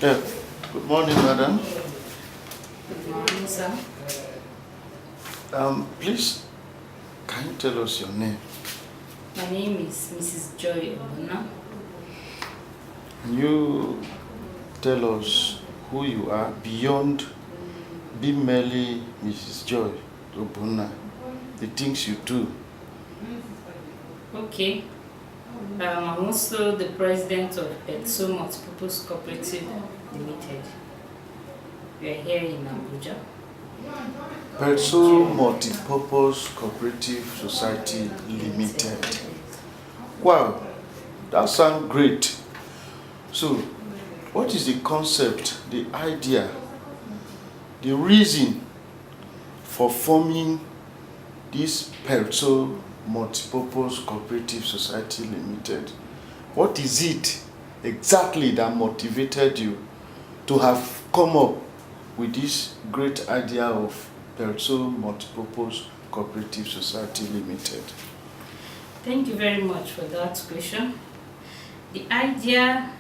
Yeah. Good morning, madam. Good morning, sir. Please, can you tell us your name? My name is Mrs. Joy Obuna. Can you tell us who you are beyond being merely Mrs. Joy Obuna, the things you do? Okay. I'm also the president of Petsol Multipurpose Cooperative Limited. We are here in Abuja. Petsol Multipurpose Cooperative Society Limited. Wow, that sounds great. So, what is the concept, the idea, the reason for forming this Petsol Multipurpose Cooperative Society Limited? What is it exactly that motivated you to have come up with this great idea of Petsol Multipurpose Cooperative Society Limited? Thank you very much for that question. The idea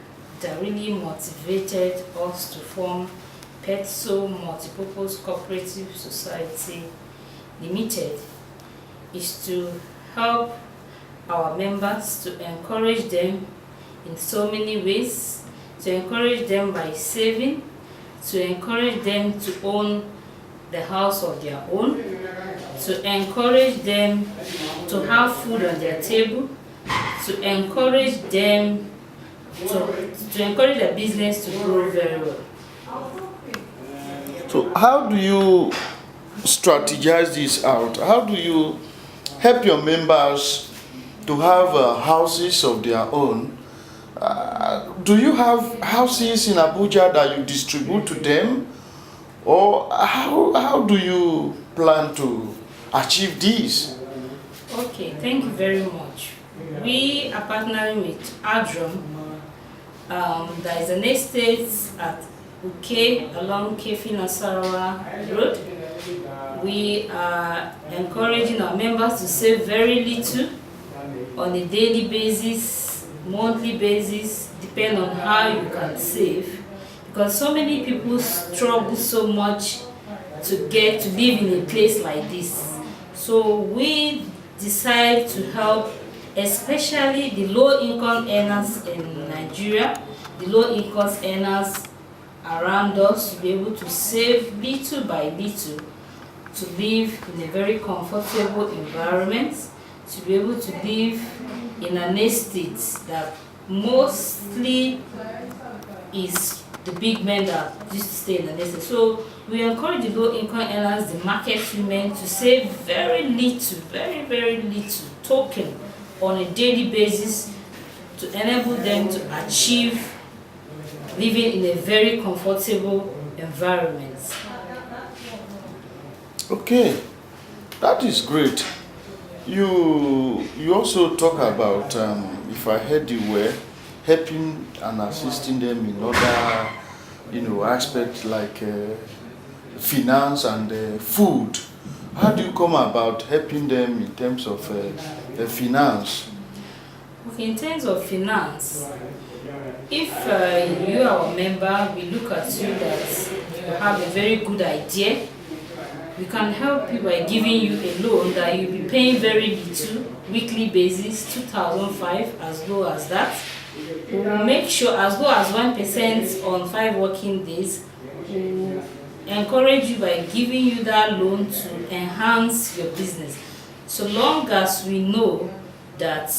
that really motivated us to form Petsol Multipurpose Cooperative Society Limited is to help our members, to encourage them in so many ways, to encourage them by saving, to encourage them to own the house of their own, to encourage them to have food on their table, to encourage them to encourage their business to grow very well. So how do you strategize this out? How do you help your members to have houses of their own? Do you have houses in Abuja that you distribute to them? Or how do you plan to achieve this? Okay, thank you very much. We are partnering with Adrum. There is an estate at Uke along Kefi Nasarawa Road. We are encouraging our members to save very little on a daily basis, monthly basis, depending on how you can save. Because so many people struggle so much to get to live in a place like this. So we decide to help especially the low-income earners in Nigeria, the low-income earners around us, to be able to save little by little to live in a very comfortable environment, to be able to live in an estate that mostly is the big men that used to stay in the estate. So we encourage the low-income earners, the market women, to save very little, very little token on a daily basis to enable them to achieve living in a very comfortable environment. Okay, that is great. You also talk about, if I heard you well, helping and assisting them in other, aspects like finance and food. How do you come about helping them in terms of finance? Okay, in terms of finance, if you are a member, we look at you that you have a very good idea, we can help you by giving you a loan that you'll be paying very little, weekly basis, 2,500, as low as that. We will make sure as low as 1% on 5 working days. We will encourage you by giving you that loan to enhance your business. So long as we know that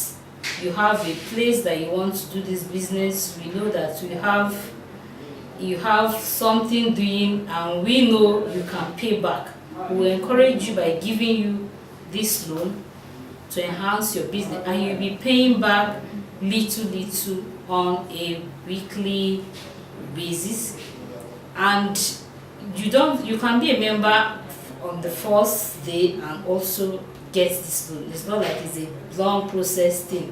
you have a place that you want to do this business, we know that you have something doing, and we know you can pay back. We will encourage you by giving you this loan to enhance your business, and you'll be paying back little on a weekly basis. And you can be a member on the first day and also get this loan. It's not like it's a long process thing.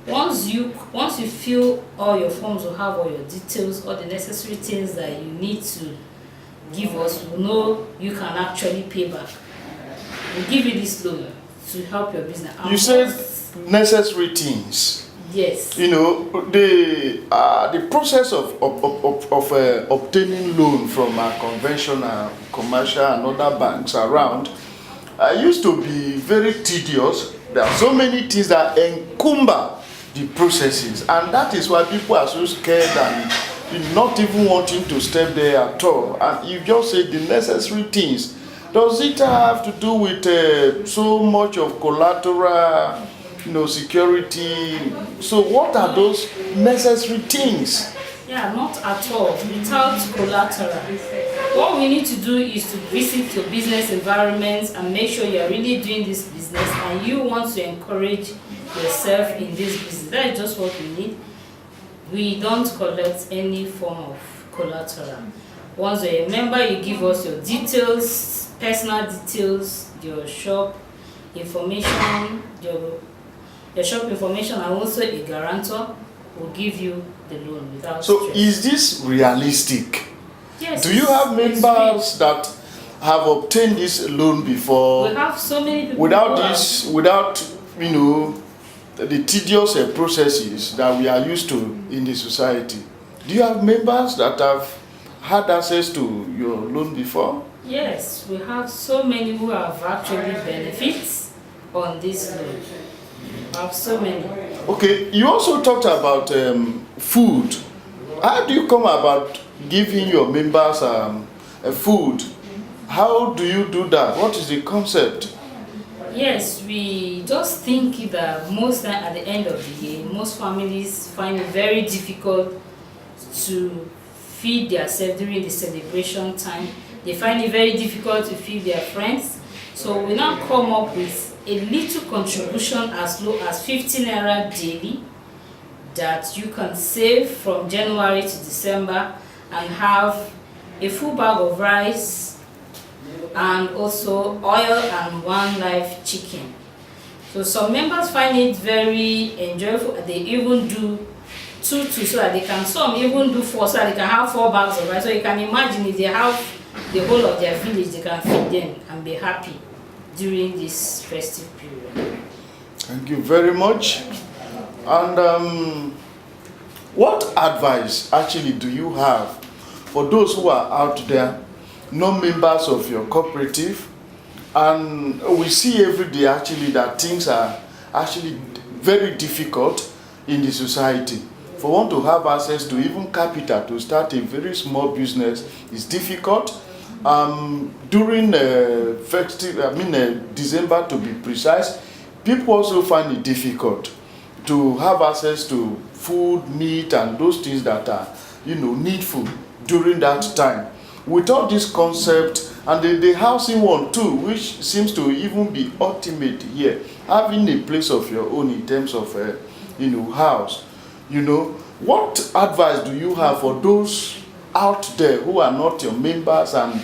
Once you fill all your forms, will have all your details, all the necessary things that you need to give us, we know you can actually pay back. We'll give you this loan to help your business. You said necessary things. Yes. The process of obtaining loan from our conventional, commercial, and other banks around, used to be very tedious. There are so many things that encumber the processes, and that is why people are so scared and not even wanting to step there at all. And you just say the necessary things. Does it have to do with so much of collateral, security? So what are those necessary things? Yeah, not at all. Without collateral. What we need to do is to visit your business environment and make sure you're really doing this business and you want to encourage yourself in this business. That is just what we need. We don't collect any form of collateral. Once you're a member, you give us your details, personal details, your shop information, your shop information, and also a guarantor will give you the loan without So stress. is this realistic? Yes. Do you have members that have obtained this loan before? We have so many people without who this, without the tedious processes that we are used to in the society. Do you have members that have had access to your loan before? Yes, we have so many who have actually benefits on this loan. We have so many. Okay, you also talked about food. How do you come about giving your members food? How do you do that? What is the concept? Yes, we just think that most time at the end of the year, most families find it very difficult to feed themselves during the celebration time. They find it very difficult to feed their friends. So we now come up with a little contribution as low as 15 naira daily that you can save from January to December and have a full bag of rice and also oil and one live chicken. So some members find it very enjoyable. They even do two so that they can, some even do 4 so that they can have 4 bags of rice. So you can imagine if they have the whole of their village, they can feed them and be happy during this festive period. Thank you very much. And what advice actually do you have for those who are out there, non-members of your cooperative, and we see every day actually that things are actually very difficult in the society. For one to have access to even capital to start a very small business is difficult. During December to be precise, people also find it difficult to have access to food, meat, and those things that are, needful during that time. Without this concept, and the housing one too, which seems to even be ultimate here, having a place of your own in terms of, house. What advice do you have for those out there who are not your members, and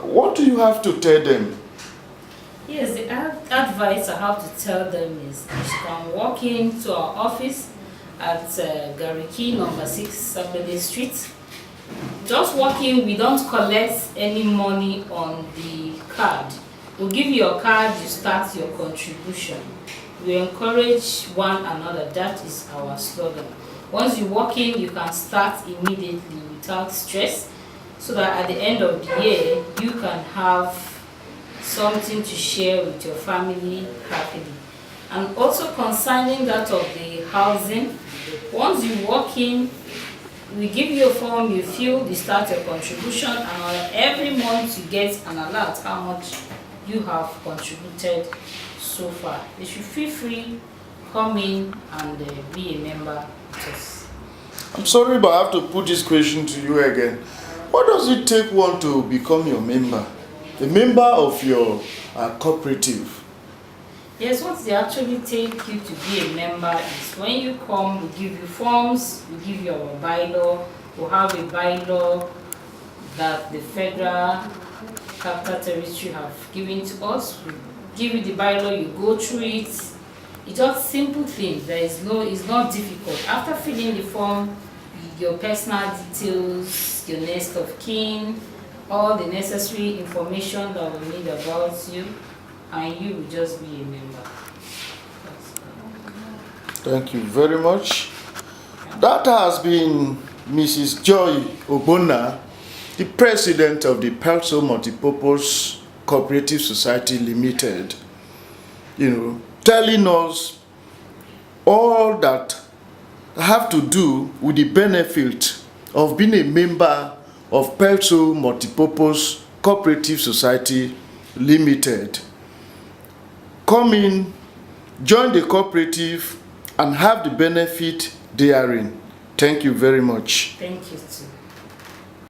what do you have to tell them? Yes, the advice I have to tell them is you can walk into our office at Gariki, number 6, Sapele Street. Just walk in, we don't collect any money on the card. We'll give you your card, you start your contribution. We encourage one another, that is our slogan. Once you walk in, you can start immediately without stress, so that at the end of the year, you can have something to share with your family happily. And also concerning that of the housing, once you walk in, we give you a form, you fill, you start your contribution, and every month you get an alert how much you have contributed so far. You should feel free, come in and be a member with us. I'm sorry, but I have to put this question to you again. What does it take one to become your member? A member of your cooperative? Yes, what they actually take you to be a member is when you come, we give you forms, we give you our bylaw. We have a bylaw that the Federal Capital Territory have given to us. We give you the bylaw, you go through it. It's just simple things. It's not difficult. After filling the form, your personal details, your next of kin, all the necessary information that we need about you, and you will just be a member. Thank you very much. That has been Mrs. Joy Ogbonna, the president of the Petsol Multipurpose Cooperative Society Limited, telling us all that have to do with the benefit of being a member of Petsol Multipurpose Cooperative Society Limited. Come in, join the cooperative, and have the benefit therein. Thank you very much. Thank you too.